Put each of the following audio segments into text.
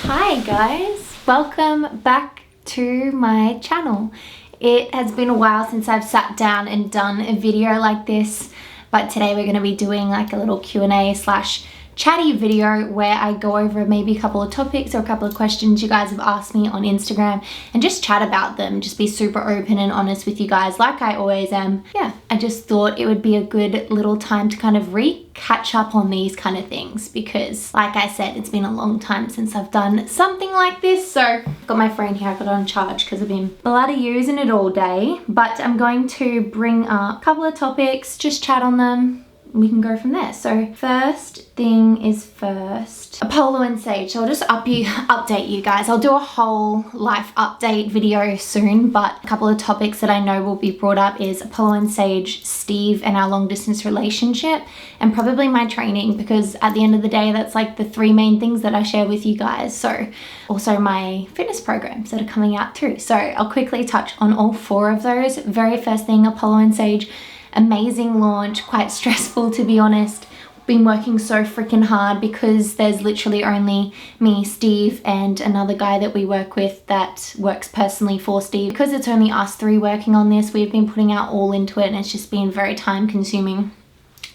Hi guys, welcome back to my channel. It has been a while since I've sat down and done a video like this, but today we're going to be doing like a little Q&A slash chatty video where I go over maybe a couple of topics or a couple of questions you guys have asked me on Instagram and just chat about them, just be super open and honest with you guys like I always am. Yeah, I just thought it would be a good little time to kind of catch up on these kind of things because like I said, it's been a long time since I've done something like this. So I've got my phone here, I got it on charge because I've been bloody using it all day, but I'm going to bring up a couple of topics, just chat on them. We can go from there. So first thing is first, Apollo and Sage. So I'll just update you guys. I'll do a whole life update video soon, but a couple of topics that I know will be brought up is Apollo and Sage, Steve and our long distance relationship, and probably my training, because at the end of the day, that's like the three main things that I share with you guys. So also my fitness programs that are coming out too. So I'll quickly touch on all four of those. Very first thing, Apollo and Sage. Amazing launch, quite stressful to be honest. Been working so freaking hard because there's literally only me, Steve, and another guy that we work with that works personally for Steve. Because it's only us three working on this, we've been putting our all into it and it's just been very time consuming,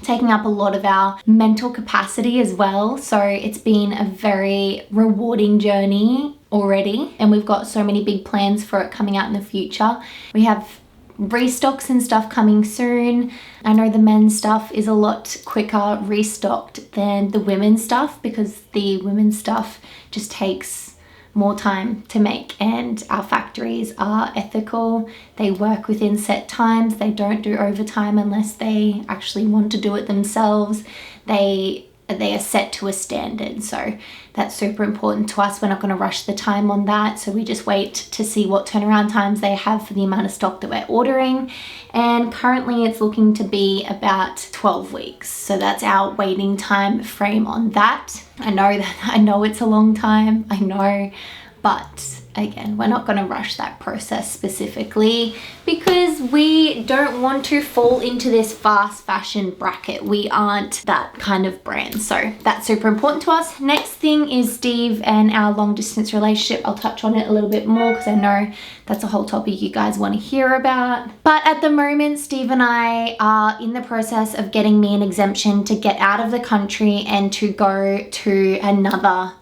taking up a lot of our mental capacity as well. So it's been a very rewarding journey already, and we've got so many big plans for it coming out in the future. We have restocks and stuff coming soon. I know the men's stuff is a lot quicker restocked than the women's stuff because the women's stuff just takes more time to make, and our factories are ethical. They work within set times. They don't do overtime unless they actually want to do it themselves. They are set to a standard, so that's super important to us. We're not going to rush the time on that, so we just wait to see what turnaround times they have for the amount of stock that we're ordering, and currently it's looking to be about 12 weeks, so that's our waiting time frame on that. I know it's a long time, I know, but again, we're not going to rush that process specifically because we don't want to fall into this fast fashion bracket. We aren't that kind of brand, so that's super important to us. Next thing is Steve and our long distance relationship. I'll touch on it a little bit more because I know that's a whole topic you guys want to hear about. But at the moment, Steve and I are in the process of getting me an exemption to get out of the country and to go to another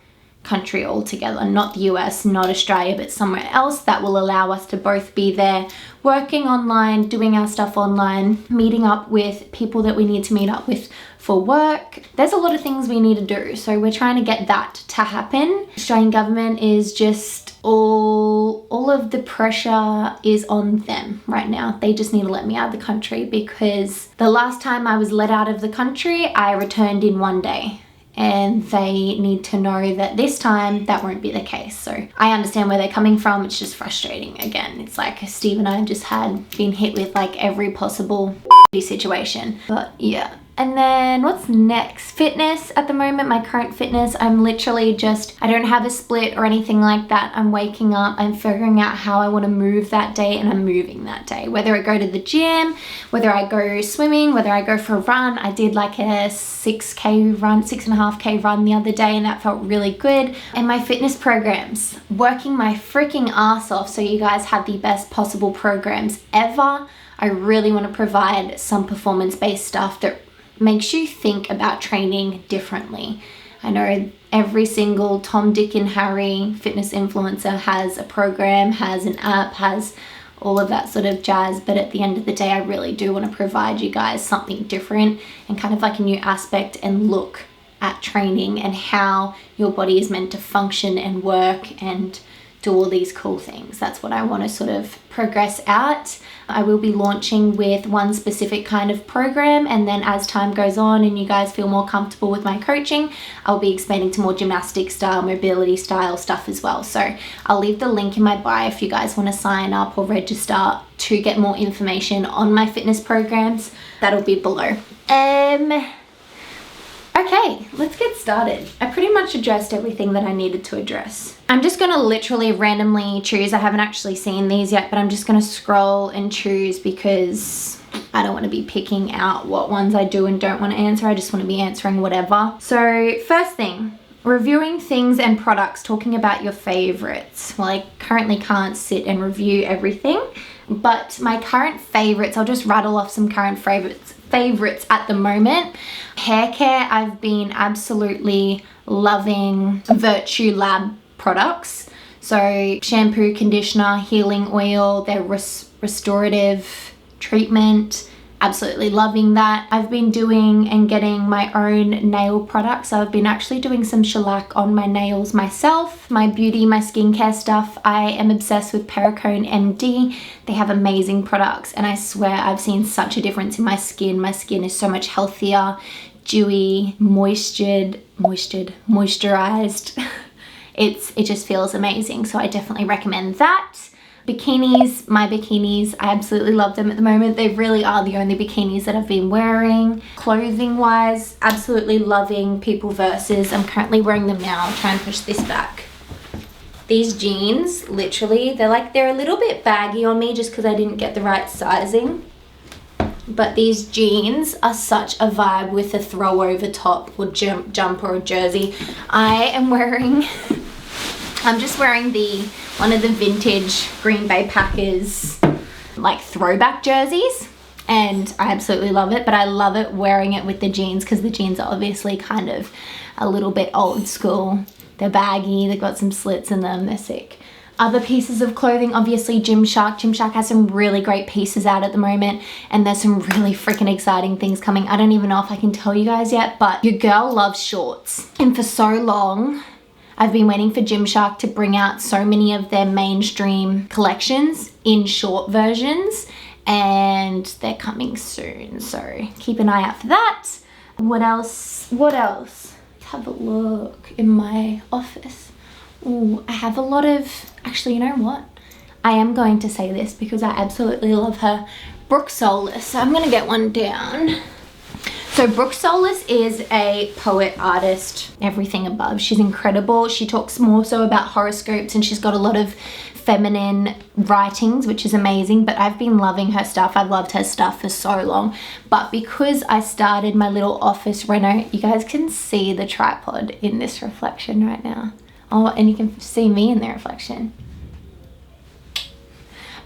country altogether, not the US, not Australia, but somewhere else that will allow us to both be there working online, doing our stuff online, meeting up with people that we need to meet up with for work. There's a lot of things we need to do, so we're trying to get that to happen. Australian government is just all of the pressure is on them right now. They just need to let me out of the country because the last time I was let out of the country, I returned in one day. And they need to know that this time that won't be the case. So I understand where they're coming from. It's just frustrating. Again, it's like Steve and I have just been hit with like every possible situation. But yeah. And then what's next? Fitness. At the moment, my current fitness, I'm literally I don't have a split or anything like that. I'm waking up, I'm figuring out how I want to move that day, and I'm moving that day. Whether I go to the gym, whether I go swimming, whether I go for a run. I did like a 6K run, 6.5K run the other day, and that felt really good. And my fitness programs, working my freaking ass off so you guys have the best possible programs ever. I really want to provide some performance-based stuff that makes you think about training differently. I know every single Tom, Dick and Harry fitness influencer has a program, has an app, has all of that sort of jazz, but at the end of the day, I really do want to provide you guys something different and kind of like a new aspect and look at training and how your body is meant to function and work and do all these cool things. That's what I want to sort of progress out. I will be launching with one specific kind of program, and then as time goes on and you guys feel more comfortable with my coaching, I'll be expanding to more gymnastic style, mobility style stuff as well. So I'll leave the link in my bio if you guys want to sign up or register to get more information on my fitness programs. That'll be below. Okay, let's get started. I pretty much addressed everything that I needed to address. I'm just gonna literally randomly choose. I haven't actually seen these yet, but I'm just gonna scroll and choose because I don't want to be picking out what ones I do and don't want to answer. I just want to be answering whatever. So first thing, reviewing things and products, talking about your favorites. Well, I currently can't sit and review everything, but my current favorites, I'll just rattle off some current favorites at the moment. Hair care, I've been absolutely loving Virtue Lab products. So shampoo, conditioner, healing oil, their restorative treatment, absolutely loving that. I've been doing and getting my own nail products. I've been actually doing some shellac on my nails myself. My beauty, my skincare stuff, I am obsessed with Perricone MD. They have amazing products, and I swear I've seen such a difference in my skin. My skin is so much healthier, dewy, moisturized. It just feels amazing, so I definitely recommend that. Bikinis, my bikinis, I absolutely love them at the moment. They really are the only bikinis that I've been wearing. Clothing wise, absolutely loving People Versus. I'm currently wearing them now. I'll try and push this back. These jeans, literally, they're a little bit baggy on me just because I didn't get the right sizing. But these jeans are such a vibe with a throw over top or jumper or jersey. I'm just wearing one of the vintage Green Bay Packers like throwback jerseys, and I absolutely love it, but I love it wearing it with the jeans because the jeans are obviously kind of a little bit old school. They're baggy, they've got some slits in them, they're sick. Other pieces of clothing, obviously Gymshark. Gymshark has some really great pieces out at the moment, and there's some really freaking exciting things coming. I don't even know if I can tell you guys yet, but your girl loves shorts. And for so long, I've been waiting for Gymshark to bring out so many of their mainstream collections in short versions, and they're coming soon, so keep an eye out for that. What else? Let's have a look in my office. Ooh, I have a lot of, actually, you know what? I am going to say this because I absolutely love her. Brooke Solis, so I'm gonna get one down. So Brooke Solis is a poet, artist, everything above. She's incredible. She talks more so about horoscopes, and she's got a lot of feminine writings, which is amazing, but I've been loving her stuff. I've loved her stuff for so long, but because I started my little office reno, you guys can see the tripod in this reflection right now. Oh, and you can see me in the reflection.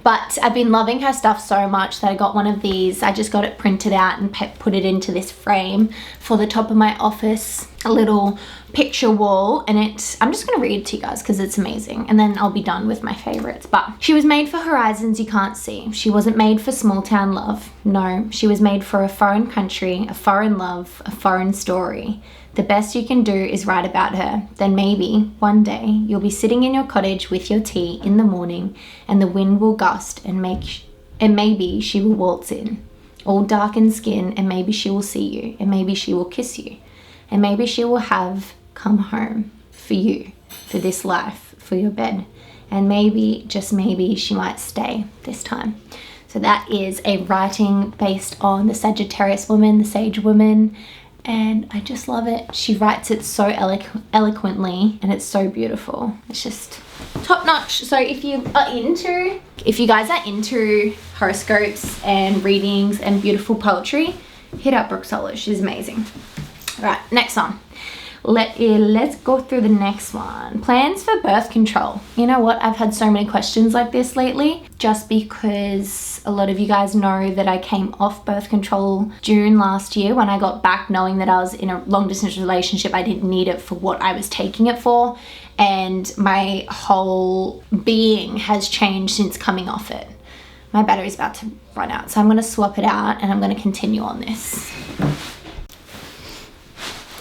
But I've been loving her stuff so much that I got one of these. I just got it printed out and put it into this frame for the top of my office, a little picture wall, and I'm just gonna read it to you guys because it's amazing, and then I'll be done with my favorites. But she was made for horizons you can't see. She wasn't made for small town love. No, she was made for a foreign country, a foreign love, a foreign story. The best you can do is write about her. Then maybe one day you'll be sitting in your cottage with your tea in the morning, and the wind will gust and maybe she will waltz in, all darkened skin, and maybe she will see you, and maybe she will kiss you, and maybe she will have come home for you, for this life, for your bed, and maybe, just maybe, she might stay this time. So that is a writing based on the Sagittarius woman, the Sage woman, and I just love it. She writes it so eloquently, and it's so beautiful. It's just top notch. So if you guys are into horoscopes and readings and beautiful poetry, hit up Brooke Solis. She's amazing. All right, next one. Let's go through the next one. Plans for birth control. You know what? I've had so many questions like this lately, just because a lot of you guys know that I came off birth control June last year when I got back, knowing that I was in a long distance relationship. I didn't need it for what I was taking it for, and my whole being has changed since coming off it. My battery's about to run out, so I'm going to swap it out and I'm going to continue on this.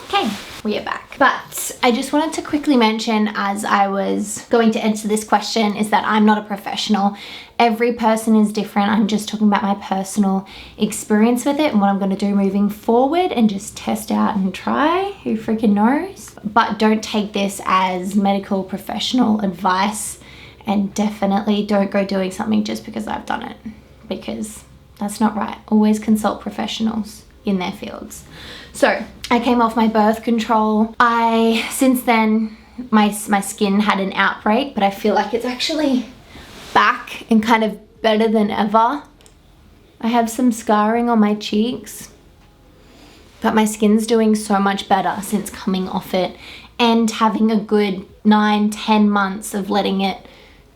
Okay. We are back. But I just wanted to quickly mention, as I was going to answer this question, is that I'm not a professional. Every person is different. I'm just talking about my personal experience with it and what I'm going to do moving forward, and just test out and try. Who freaking knows? But don't take this as medical professional advice, and definitely don't go doing something just because I've done it, because that's not right. Always consult professionals in their fields. So I came off my birth control. Since then, my skin had an outbreak, but I feel like it's actually back and kind of better than ever. I have some scarring on my cheeks, but my skin's doing so much better since coming off it. and having a good 9-10 months of letting it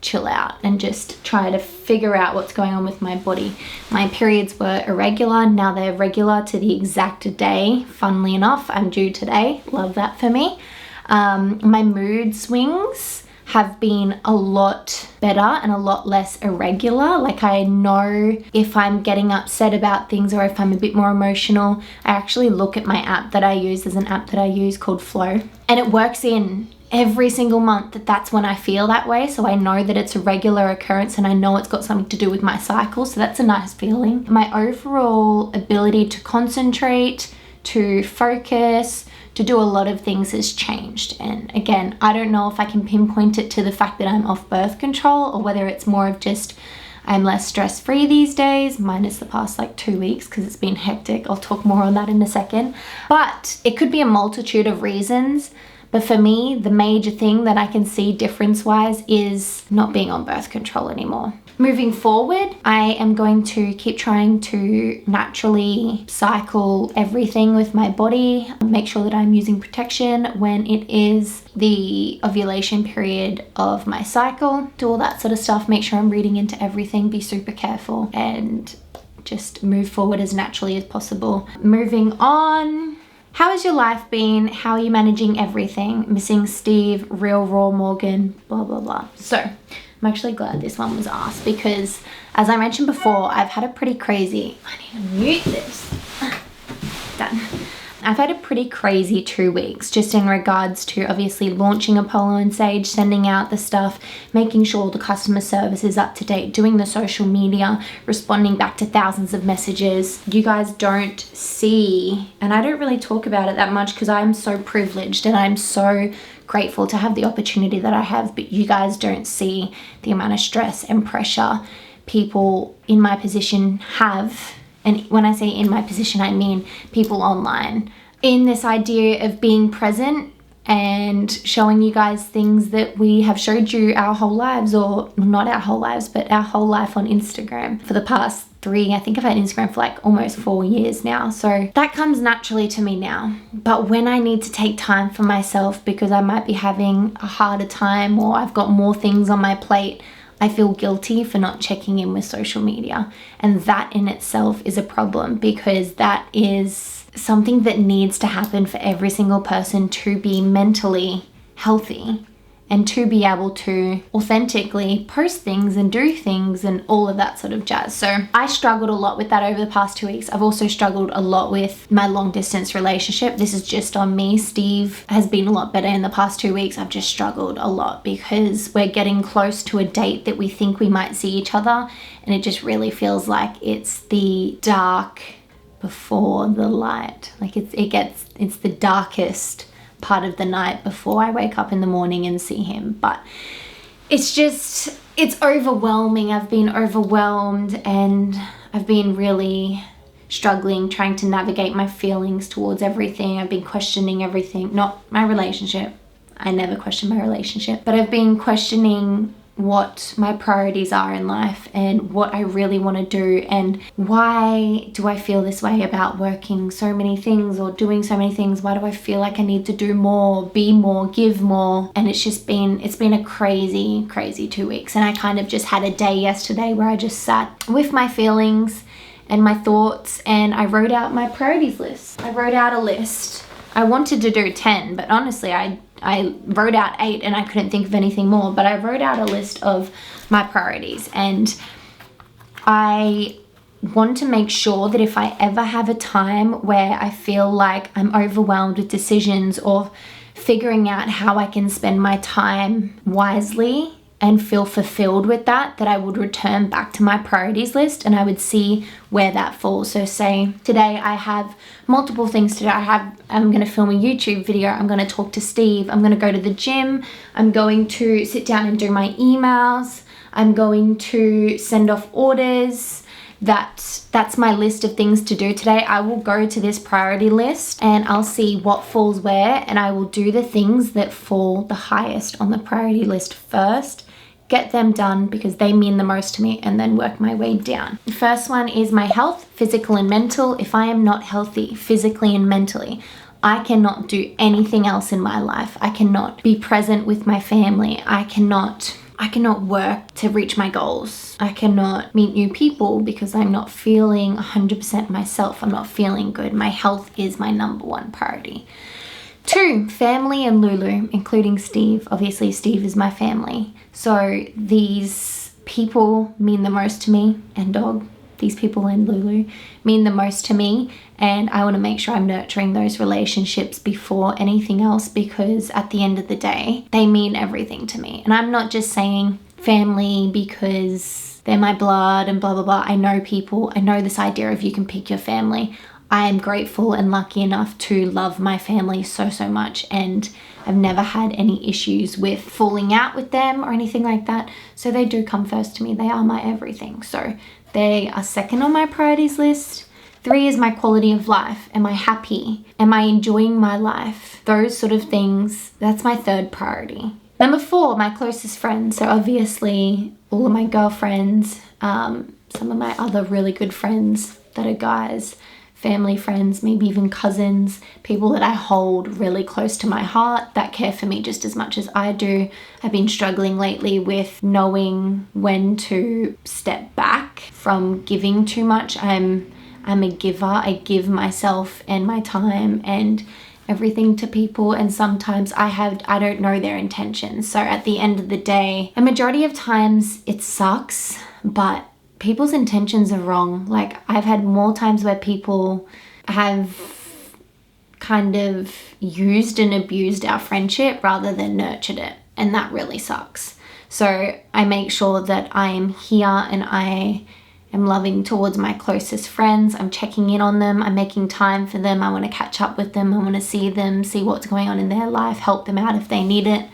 chill out and just try to figure out what's going on with my body. My periods were irregular, now they're regular to the exact day. Funnily enough, I'm due today. Love that for me. My mood swings have been a lot better and a lot less irregular. Like, I know if I'm getting upset about things or if I'm a bit more emotional. I actually look at my app that I use. There's an app that I use called Flow, and it works in every single month that's when I feel that way. So I know that it's a regular occurrence and I know it's got something to do with my cycle. So that's a nice feeling. My overall ability to concentrate, to focus, to do a lot of things has changed. And again, I don't know if I can pinpoint it to the fact that I'm off birth control or whether it's more of just I'm less stress-free these days, minus the past like 2 weeks because it's been hectic. I'll talk more on that in a second. But it could be a multitude of reasons. But for me, the major thing that I can see difference-wise is not being on birth control anymore. Moving forward, I am going to keep trying to naturally cycle everything with my body, make sure that I'm using protection when it is the ovulation period of my cycle, do all that sort of stuff, make sure I'm reading into everything, be super careful, and just move forward as naturally as possible. Moving on. How has your life been? How are you managing everything? Missing Steve, real raw Morgan, blah, blah, blah. So I'm actually glad this one was asked because, as I mentioned before, I've had a pretty crazy, I need to mute this. Done. I've had a pretty crazy 2 weeks just in regards to obviously launching Apollo and Sage, sending out the stuff, making sure the customer service is up to date, doing the social media, responding back to thousands of messages. You guys don't see, and I don't really talk about it that much because I'm so privileged and I'm so grateful to have the opportunity that I have, but you guys don't see the amount of stress and pressure people in my position have. And when I say in my position, I mean people online. In this idea of being present and showing you guys things that we have showed you our whole lives, or not our whole lives, but our whole life on Instagram for the past 3, I think I've had Instagram for like almost 4 years now. So that comes naturally to me now. But when I need to take time for myself because I might be having a harder time or I've got more things on my plate, I feel guilty for not checking in with social media. And that in itself is a problem because that is something that needs to happen for every single person to be mentally healthy and to be able to authentically post things and do things and all of that sort of jazz. So I struggled a lot with that over the past 2 weeks. I've also struggled a lot with my long distance relationship. This is just on me. Steve has been a lot better in the past 2 weeks. I've just struggled a lot because we're getting close to a date that we think we might see each other, and it just really feels like it's the dark before the light. Like it's the darkest part of the night before I wake up in the morning and see him. But it's overwhelming. I've been overwhelmed and I've been really struggling trying to navigate my feelings towards everything. I've been questioning everything, not my relationship. I never question my relationship, but I've been questioning what my priorities are in life and what I really want to do, and why do I feel this way about working so many things or doing so many things. Why do I feel like I need to do more, be more, give more? And it's been a crazy 2 weeks. And I kind of just had a day yesterday where I just sat with my feelings and my thoughts and I wrote out my priorities list. I wrote out a list. I wanted to do 10, but honestly I wrote out 8 and I couldn't think of anything more, but I wrote out a list of my priorities, and I want to make sure that if I ever have a time where I feel like I'm overwhelmed with decisions or figuring out how I can spend my time wisely and feel fulfilled with that I would return back to my priorities list and I would see where that falls. So say today I have multiple things to do. I'm going to film a YouTube video. I'm going to talk to Steve. I'm going to go to the gym. I'm going to sit down and do my emails. I'm going to send off orders. That's my list of things to do today. I will go to this priority list and I'll see what falls where, and I will do the things that fall the highest on the priority list first, get them done because they mean the most to me, and then work my way down. The first one is my health, physical and mental. If I am not healthy physically and mentally, I cannot do anything else in my life. I cannot be present with my family. I cannot work to reach my goals. I cannot meet new people because I'm not feeling 100% myself. I'm not feeling good. My health is my number one priority. 2, family and Lulu, including Steve. Obviously, Steve is my family. So these people mean the most to me, and dog. These people and Lulu mean the most to me, and I want to make sure I'm nurturing those relationships before anything else, because at the end of the day, they mean everything to me. And I'm not just saying family because they're my blood and blah, blah, blah. I know people. I know this idea of you can pick your family. I am grateful and lucky enough to love my family so much, and I've never had any issues with falling out with them or anything like that. So they do come first to me. They are my everything. So they are second on my priorities list. 3 is my quality of life. Am I happy? Am I enjoying my life? Those sort of things, that's my 3rd priority. Number 4, my closest friends. So obviously all of my girlfriends, some of my other really good friends that are guys, family friends, maybe even cousins, people that I hold really close to my heart that care for me just as much as I do. I've been struggling lately with knowing when to step back from giving too much. I'm a giver. I give myself and my time and everything to people, and sometimes I don't know their intentions. So at the end of the day, a majority of times it sucks, but people's intentions are wrong. Like, I've had more times where people have kind of used and abused our friendship rather than nurtured it, and that really sucks. So I make sure that I am here and I am loving towards my closest friends. I'm checking in on them. I'm making time for them. I want to catch up with them. I want to see them, see what's going on in their life, help them out if they need it,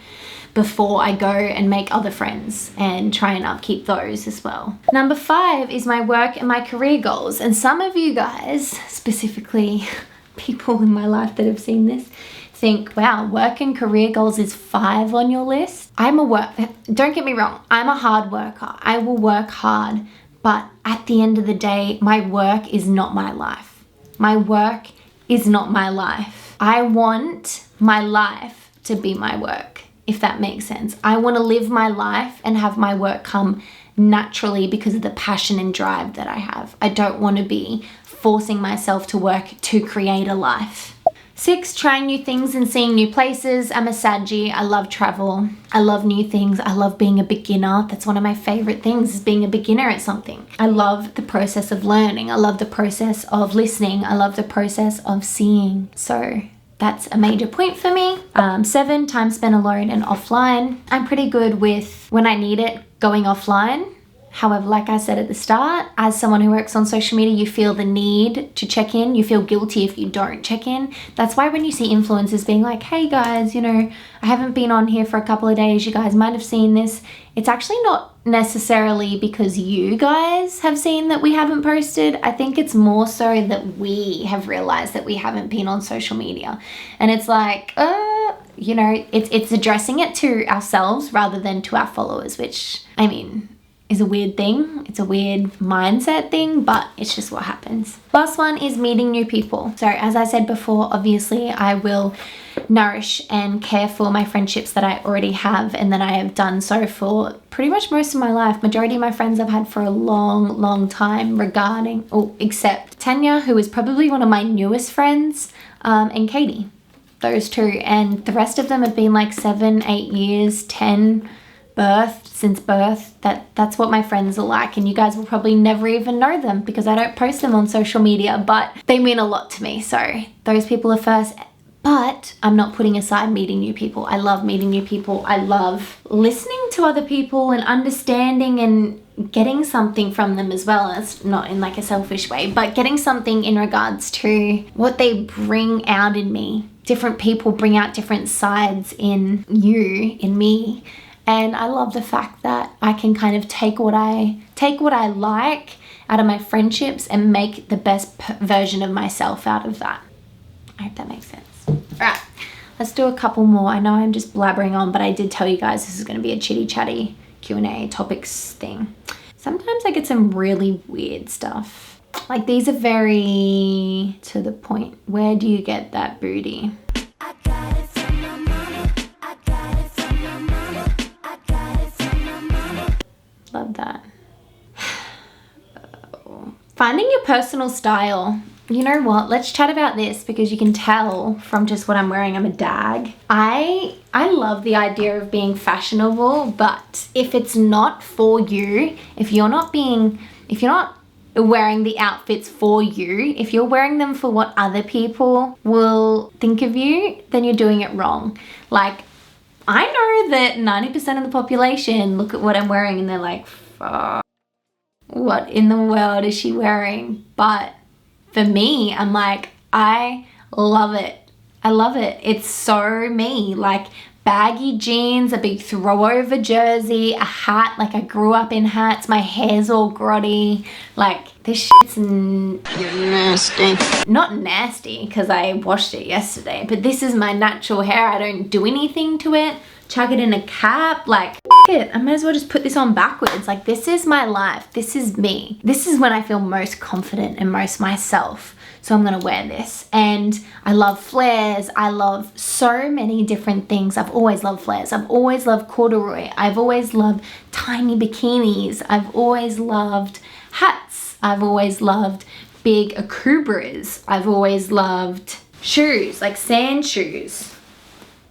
before I go and make other friends and try and upkeep those as well. Number 5 is my work and my career goals. And some of you guys, specifically people in my life that have seen this, think, wow, work and career goals is 5 on your list. Don't get me wrong, I'm a hard worker. I will work hard, but at the end of the day, my work is not my life. My work is not my life. I want my life to be my work, if that makes sense. I want to live my life and have my work come naturally because of the passion and drive that I have. I don't want to be forcing myself to work to create a life. 6, trying new things and seeing new places. I'm a Saggy. I love travel. I love new things. I love being a beginner. That's one of my favorite things, is being a beginner at something. I love the process of learning. I love the process of listening. I love the process of seeing. So that's a major point for me. 7, time spent alone and offline. I'm pretty good with, when I need it, going offline. However, like I said at the start, as someone who works on social media, you feel the need to check in. You feel guilty if you don't check in. That's why when you see influencers being like, hey guys, I haven't been on here for a couple of days. You guys might have seen this. It's actually not necessarily because you guys have seen that we haven't posted. I think it's more so that we have realized that we haven't been on social media. And it's like, it's addressing it to ourselves rather than to our followers, which, I mean, is a weird thing. It's a weird mindset thing, but it's just what happens. Last one is meeting new people. So as I said before, obviously I will nourish and care for my friendships that I already have and that I have done so for pretty much most of my life. Majority of my friends I've had for a long time except Tanya, who is probably one of my newest friends, and Katie. Those 2. And the rest of them have been like 7, 8 years, 10 since birth. That's what my friends are like, and you guys will probably never even know them because I don't post them on social media, but they mean a lot to me. So those people are first, but I'm not putting aside meeting new people. I love meeting new people. I love listening to other people and understanding and getting something from them as well. It's not in like a selfish way, but getting something in regards to what they bring out in me. Different people bring out different sides in me. And I love the fact that I can kind of take what I like out of my friendships and make the best version of myself out of that. I hope that makes sense. All right, let's do a couple more. I know I'm just blabbering on, but I did tell you guys this is going to be a chitty chatty Q&A topics thing. Sometimes I get some really weird stuff. Like these are very to the point. Where do you get that booty? I got it from my mama. I got it from my mama. I got it from my mama. Love that. Finding your personal style. You know what? Let's chat about this because you can tell from just what I'm wearing, I'm a dag. I love the idea of being fashionable, but if it's not for you, if you're not wearing the outfits for you, if you're wearing them for what other people will think of you, then you're doing it wrong. Like, I know that 90% of the population look at what I'm wearing and they're like, fuck, what in the world is she wearing? But for me, I'm like, I love it. I love it. It's so me. Like baggy jeans, a big throw over jersey, a hat. Like I grew up in hats. My hair's all grotty. Like this shit's you're nasty. Not nasty because I washed it yesterday, but this is my natural hair. I don't do anything to it. Chuck it in a cap. Like it. I might as well just put this on backwards. Like this is my life. This is me. This is when I feel most confident and most myself. So I'm gonna wear this. And I love flares. I love so many different things. I've always loved flares. I've always loved corduroy. I've always loved tiny bikinis. I've always loved hats. I've always loved big akubras. I've always loved shoes, like sand shoes,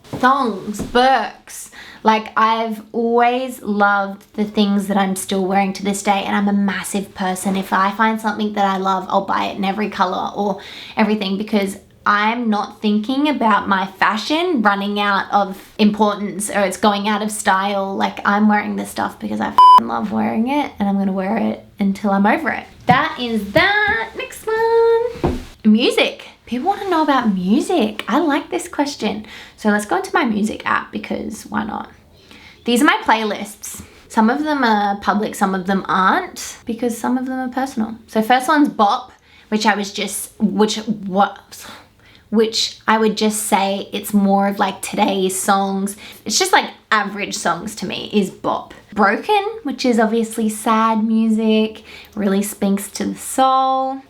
thongs, Birks. Like I've always loved the things that I'm still wearing to this day, and I'm a massive person. If I find something that I love, I'll buy it in every color or everything, because I'm not thinking about my fashion running out of importance or it's going out of style. Like I'm wearing this stuff because I love wearing it, and I'm gonna wear it until I'm over it. That is that. Next one. Music. People want to know about music. I like this question. So let's go into my music app because why not? These are my playlists. Some of them are public, some of them aren't, because some of them are personal. So first one's Bop, which I was just, which I would just say it's more of like today's songs. It's just like average songs to me is Bop. Broken, which is obviously sad music, really speaks to the soul.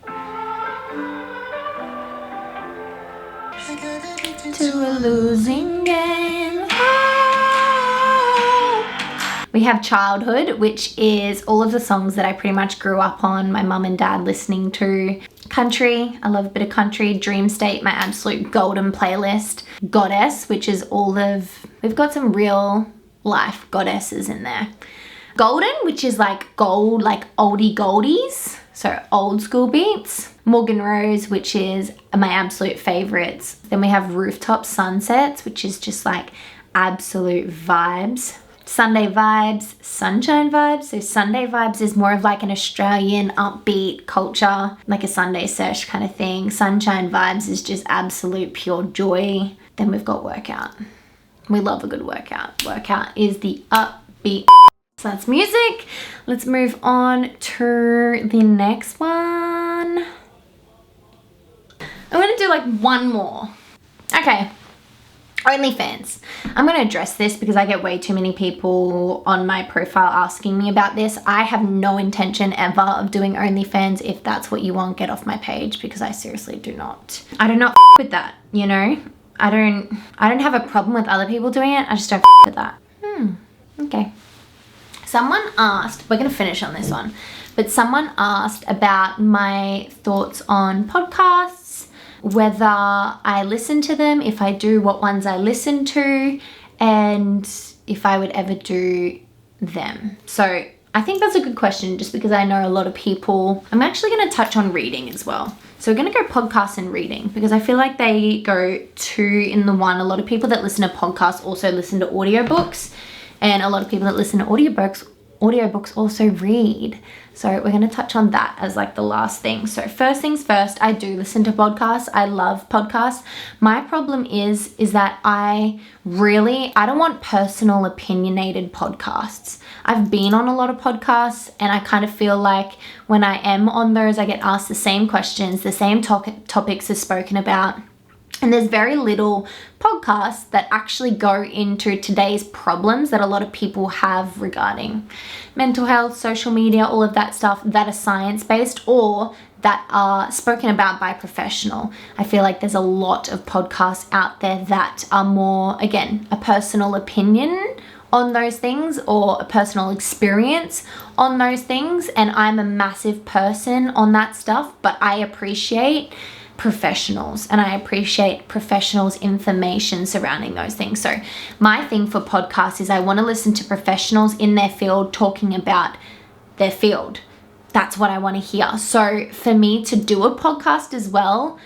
To a losing game. We have Childhood, which is all of the songs that I pretty much grew up on, my mum and dad listening to. Country, I love a bit of country. Dream State, my absolute golden playlist. Goddess, which is all of, we've got some real life goddesses in there. Golden, which is like gold, like oldie goldies, so old school beats. Morgan Rose, which is my absolute favorites. Then we have Rooftop Sunsets, which is just like absolute vibes. Sunday Vibes, Sunshine Vibes. So Sunday Vibes is more of like an Australian upbeat culture, like a Sunday sesh kind of thing. Sunshine Vibes is just absolute pure joy. Then we've got Workout. We love a good workout. Workout is the upbeat. So that's music. Let's move on to the next one. I'm gonna do like one more. Okay, OnlyFans. I'm gonna address this because I get way too many people on my profile asking me about this. I have no intention ever of doing OnlyFans. If that's what you want, get off my page, because I seriously do not. I do not with that, you know? I don't have a problem with other people doing it. I just don't with that. Okay. Someone asked, we're gonna finish on this one, but someone asked about my thoughts on podcasts, whether I listen to them, if I do, what ones I listen to, and if I would ever do them. So I think that's a good question, just because I know a lot of people. I'm actually going to touch on reading as well. So we're going to go podcasts and reading, because I feel like they go two in the one. A lot of people that listen to podcasts also listen to audiobooks, and a lot of people that listen to audiobooks also read. So we're going to touch on that as like the last thing. So first things first, I do listen to podcasts. I love podcasts. My problem is that I don't want personal opinionated podcasts. I've been on a lot of podcasts, and I kind of feel like when I am on those, I get asked the same questions, the same topics are spoken about. And there's very little podcasts that actually go into today's problems that a lot of people have regarding mental health, social media, all of that stuff that are science-based or that are spoken about by a professional. I feel like there's a lot of podcasts out there that are more, again, a personal opinion on those things or a personal experience on those things. And I'm a massive person on that stuff, but I appreciate professionals and I appreciate professionals' information surrounding those things. So my thing for podcasts is I want to listen to professionals in their field talking about their field. That's what I want to hear. So for me to do a podcast as well,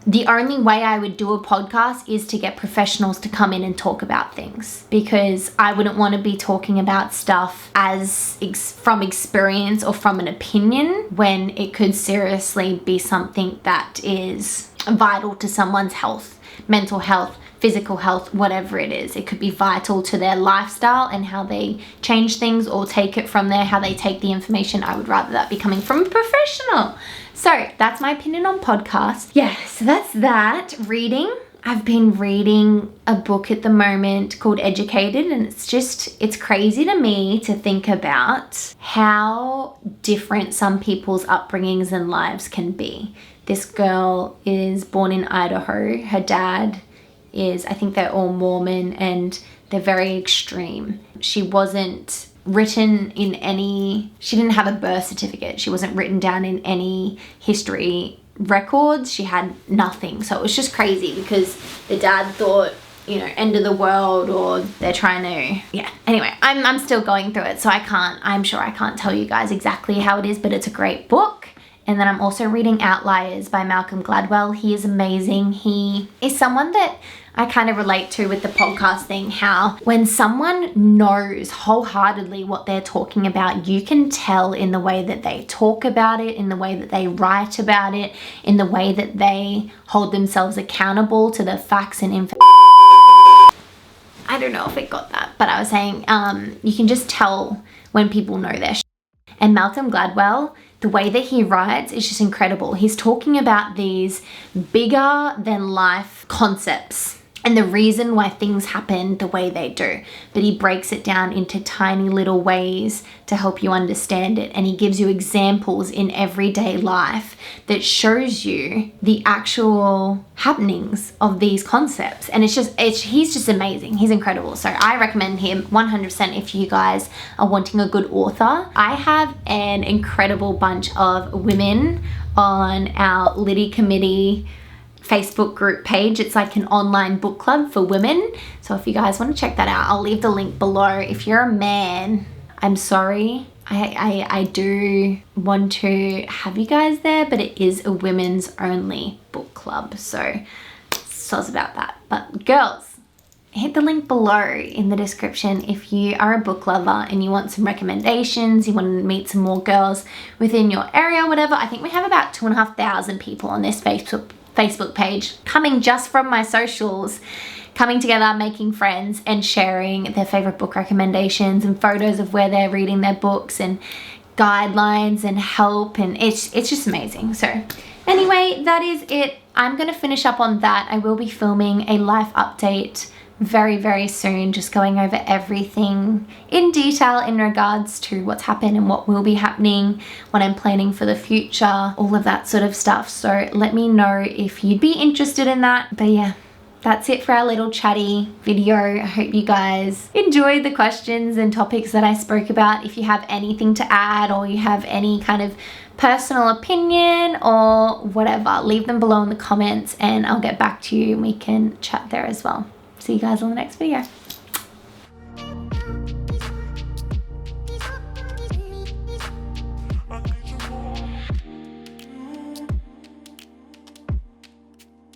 the only way I would do a podcast is to get professionals to come in and talk about things, because I wouldn't want to be talking about stuff as from experience or from an opinion when it could seriously be something that is vital to someone's health, mental health, physical health, whatever it is. It could be vital to their lifestyle and how they change things or take it from there, how they take the information. I would rather that be coming from a professional. So that's my opinion on podcasts. Yeah, so that's that. Reading. I've been reading a book at the moment called Educated, and it's crazy to me to think about how different some people's upbringings and lives can be. This girl is born in Idaho. Her dad is, I think they're all Mormon, and they're very extreme. She wasn't written in any, she didn't have a birth certificate. She wasn't written down in any history records. She had nothing. So it was just crazy because the dad thought, you know, end of the world, or they're trying to, yeah. Anyway, I'm still going through it, so I'm sure I can't tell you guys exactly how it is, but it's a great book. And then I'm also reading Outliers by Malcolm Gladwell. He is amazing. He is someone that I kind of relate to with the podcast thing, how when someone knows wholeheartedly what they're talking about, you can tell in the way that they talk about it, in the way that they write about it, in the way that they hold themselves accountable to the facts and information. I don't know if it got that, but I was saying you can just tell when people know their shit. And Malcolm Gladwell, the way that he writes is just incredible. He's talking about these bigger than life concepts and the reason why things happen the way they do. But he breaks it down into tiny little ways to help you understand it. And he gives you examples in everyday life that shows you the actual happenings of these concepts. And he's just amazing. He's incredible. So I recommend him 100% if you guys are wanting a good author. I have an incredible bunch of women on our Liddy Committee Facebook group page. It's like an online book club for women. So if you guys want to check that out, I'll leave the link below. If you're a man, I'm sorry. I do want to have you guys there, but it is a women's only book club. So soz about that. But girls, hit the link below in the description if you are a book lover and you want some recommendations, you want to meet some more girls within your area, whatever. I think we have about 2,500 people on this Facebook page coming just from my socials, coming together, making friends and sharing their favorite book recommendations and photos of where they're reading their books and guidelines and help, and it's just amazing. So anyway, that is it. I'm gonna finish up on that. I will be filming a life update very, very soon, just going over everything in detail in regards to what's happened and what will be happening, what I'm planning for the future, all of that sort of stuff. So let me know if you'd be interested in that. But yeah, that's it for our little chatty video. I hope you guys enjoyed the questions and topics that I spoke about. If you have anything to add or you have any kind of personal opinion or whatever, leave them below in the comments and I'll get back to you and we can chat there as well. See you guys on the next video.